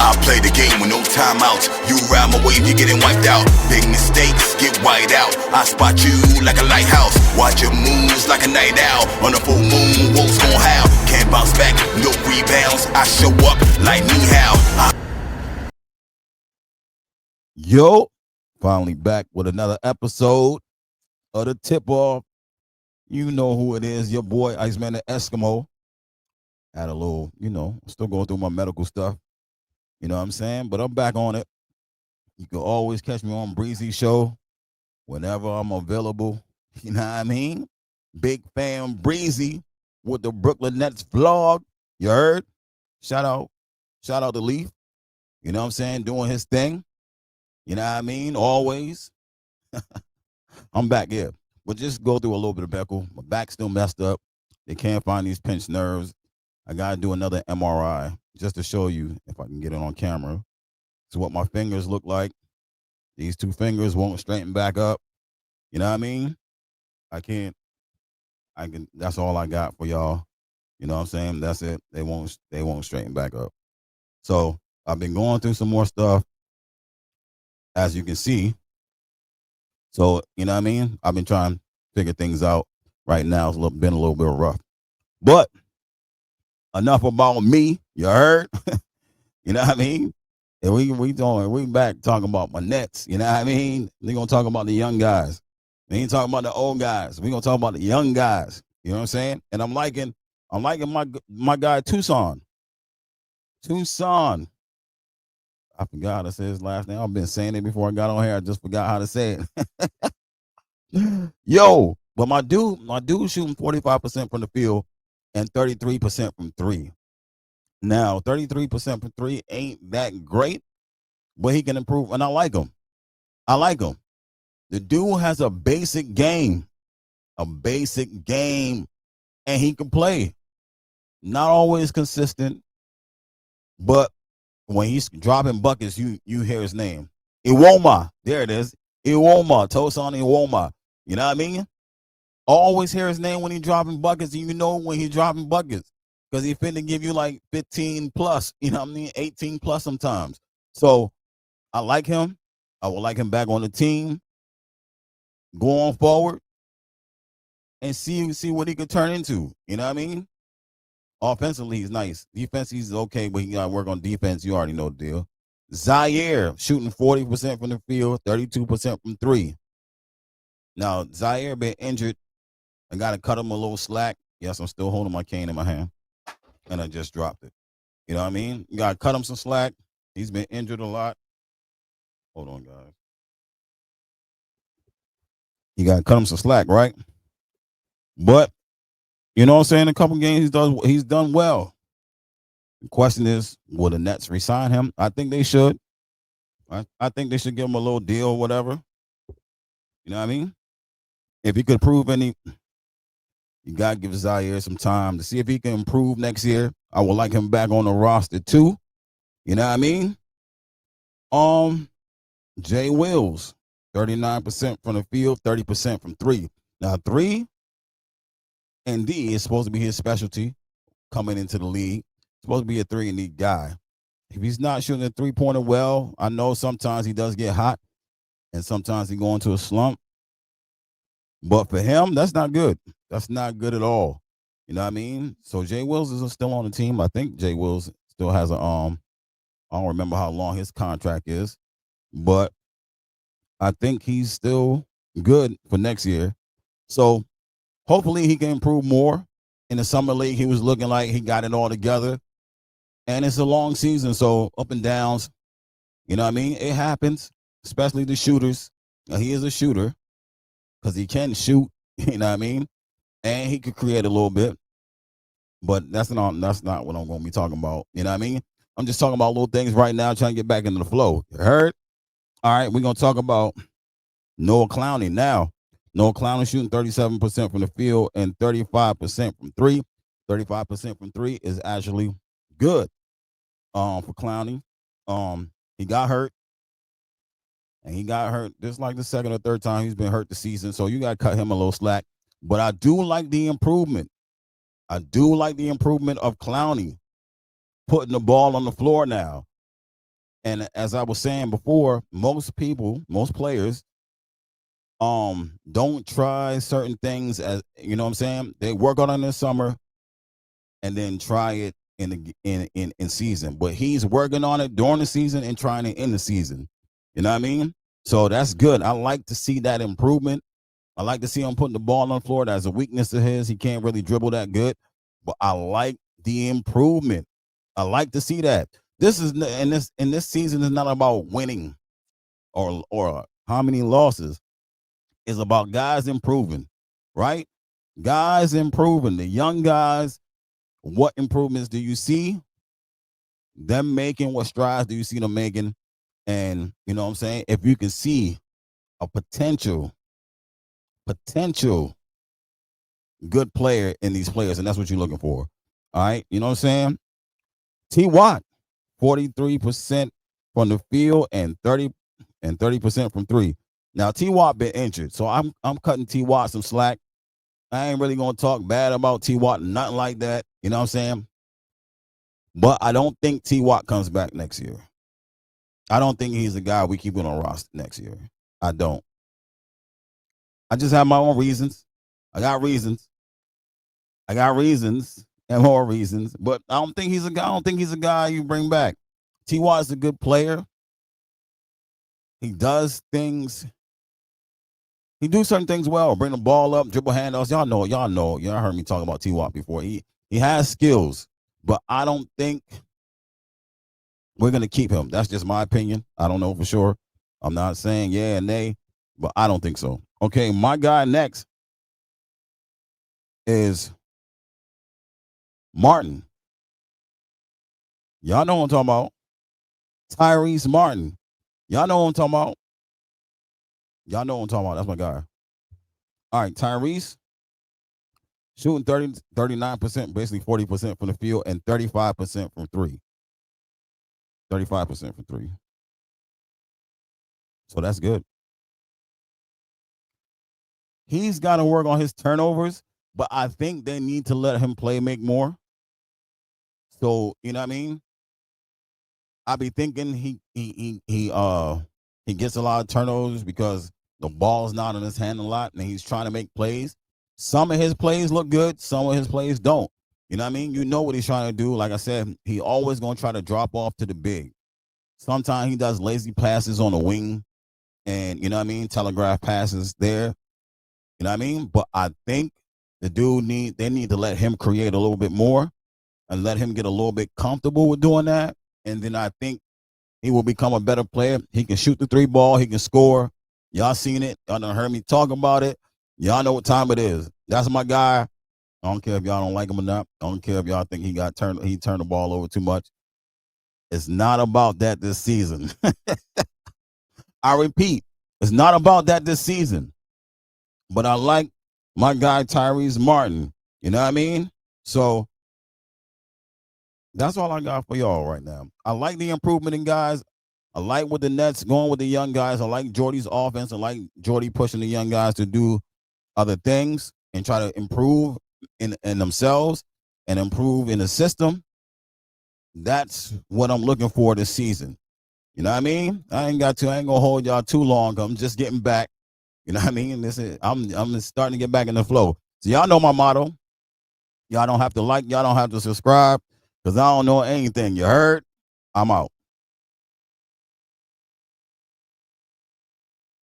I play the game with no timeouts. You ride my wave, you're getting wiped out. Big mistakes get wiped out. I spot you like a lighthouse. Watch your moves like a night owl. On a full moon, wolves gon' howl. Can't bounce back, no rebounds. I show up like me how. Yo, finally back with another episode of the Tip Off. You know who it is, your boy Iceman the Eskimo. Had a little, still going through my medical stuff. You know what I'm saying? But I'm back on it. You can always catch me on Breezy Show whenever I'm available. You know what I mean? Big fan Breezy with the Brooklyn Nets vlog. You heard? Shout out to Leaf. You know what I'm saying? Doing his thing. You know what I mean? Always. I'm back here. But just go through a little bit of Beckle. My back's still messed up. They can't find these pinched nerves. I got to do another MRI just to show you, if I can get it on camera. So what my fingers look like. These two fingers won't straighten back up. You know what I mean? I can, that's all I got for y'all. You know what I'm saying? That's it. They won't straighten back up. So I've been going through some more stuff, as you can see. So, you know what I mean? I've been trying to figure things out. Right now, it's been a little bit rough. But enough about me. You heard? You know what I mean? And we back talking about my Nets. You know what I mean? They're going to talk about the young guys. They ain't talking about the old guys. We're going to talk about the young guys. You know what I'm saying? And I'm liking my guy Tucson. I forgot how to say his last name. I've been saying it before I got on here. I just forgot how to say it. Yo, but my dude shooting 45% from the field and 33% from three. Now, 33% from three ain't that great, but he can improve, and I like him. The dude has a basic game, and he can play. Not always consistent, but when he's dropping buckets, you hear his name. Iwoma. There it is. Iwoma. Tosan Iwoma. You know what I mean? Always hear his name when he's dropping buckets, and you know when he's dropping buckets. Because he's finna give you like 15 plus, you know what I mean? 18 plus sometimes. So I like him. I would like him back on the team. Go on forward and see what he could turn into. You know what I mean? Offensively, he's nice. Defense, he's okay, but he got to work on defense. You already know the deal. Zaire shooting 40% from the field, 32% from three. Now, Zaire been injured. I got to cut him a little slack. Yes, I'm still holding my cane in my hand, and I just dropped it. You know what I mean? You got to cut him some slack. He's been injured a lot. Hold on, guys. You got to cut him some slack, right? But you know what I'm saying? A couple games he's done well. The question is, will the Nets re-sign him? I think they should. I think they should give him a little deal or whatever. You know what I mean? If he could prove you got to give Zaire some time to see if he can improve next year. I would like him back on the roster too. You know what I mean? Jay Wills, 39% from the field, 30% from three. Now, 3 and D is supposed to be his specialty coming into the league. Supposed to be a 3-and-D guy. If he's not shooting a three-pointer well, I know sometimes he does get hot and sometimes he go into a slump. But for him, that's not good. That's not good at all. You know what I mean? So Jay Wills is still on the team. I think Jay Wills still has I don't remember how long his contract is, but I think he's still good for next year. So hopefully he can improve more. In the summer league, he was looking like he got it all together. And it's a long season, so up and downs. You know what I mean? It happens, especially the shooters. Now, he is a shooter because he can shoot, you know what I mean? And he could create a little bit. But that's not what I'm going to be talking about. You know what I mean? I'm just talking about little things right now, trying to get back into the flow. You heard? All right, we're going to talk about Noah Clowney now. Noah Clowney shooting 37% from the field and 35% from three. 35% from three is actually good for Clowney. He got hurt. And he got hurt just like the second or third time he's been hurt this season. So you got to cut him a little slack. But I do like the improvement. I do like the improvement of Clowney putting the ball on the floor now. And as I was saying before, most players, don't try certain things, as you know what I'm saying. They work on it in the summer and then try it in season. But he's working on it during the season and trying it in the season. You know what I mean? So that's good. I like to see that improvement. I like to see him putting the ball on the floor. That's a weakness of his. He can't really dribble that good. But I like the improvement. I like to see that. This is in this season is not about winning or how many losses. It's about guys improving, right? Guys improving. The young guys, what improvements do you see them making? What strides do you see them making? And you know what I'm saying? If you can see a potential good player in these players, and that's what you're looking for. All right. You know what I'm saying? T Watt, 43% from the field and 30% from three. Now T Watt been injured, so I'm cutting T Watt some slack. I ain't really gonna talk bad about T Watt, nothing like that. You know what I'm saying? But I don't think T Watt comes back next year. I don't think he's the guy we keep on our roster next year. I don't. I just have my own reasons. I got reasons and more reasons, but I don't think he's a guy. I don't think he's a guy you bring back. T. Watt is a good player. He does things. He do certain things well. Bring the ball up, dribble handoffs. Y'all know. Y'all heard me talk about T. Watt before. He has skills, but I don't think we're gonna keep him. That's just my opinion. I don't know for sure. I'm not saying yeah and nay, but I don't think so. Okay, my guy next is Martin. Y'all know what I'm talking about. Tyrese Martin. Y'all know what I'm talking about. Y'all know what I'm talking about. That's my guy. All right, Tyrese shooting 39%, basically 40% from the field and 35% from three. 35% from three. So that's good. He's got to work on his turnovers, but I think they need to let him make more. So, you know what I mean? I be thinking he gets a lot of turnovers because the ball's not in his hand a lot and he's trying to make plays. Some of his plays look good, some of his plays don't. You know what I mean? You know what he's trying to do. Like I said, he always going to try to drop off to the big. Sometimes he does lazy passes on the wing and, you know what I mean, telegraph passes there. You know what I mean? But I think they need to let him create a little bit more and let him get a little bit comfortable with doing that. And then I think he will become a better player. He can shoot the three ball. He can score. Y'all seen it. Y'all done heard me talk about it. Y'all know what time it is. That's my guy. I don't care if y'all don't like him or not. I don't care if y'all think he turned the ball over too much. It's not about that this season. I repeat, it's not about that this season. But I like my guy Tyrese Martin. You know what I mean? So that's all I got for y'all right now. I like the improvement in guys. I like with the Nets going with the young guys. I like Jordy's offense. I like Jordy pushing the young guys to do other things and try to improve in themselves and improve in the system. That's what I'm looking for this season. You know what I mean? I ain't gonna hold y'all too long. I'm just getting back. You know what I mean? I'm starting to get back in the flow. So y'all know my motto. Y'all don't have to like, y'all don't have to subscribe, because I don't know anything. You heard? I'm out.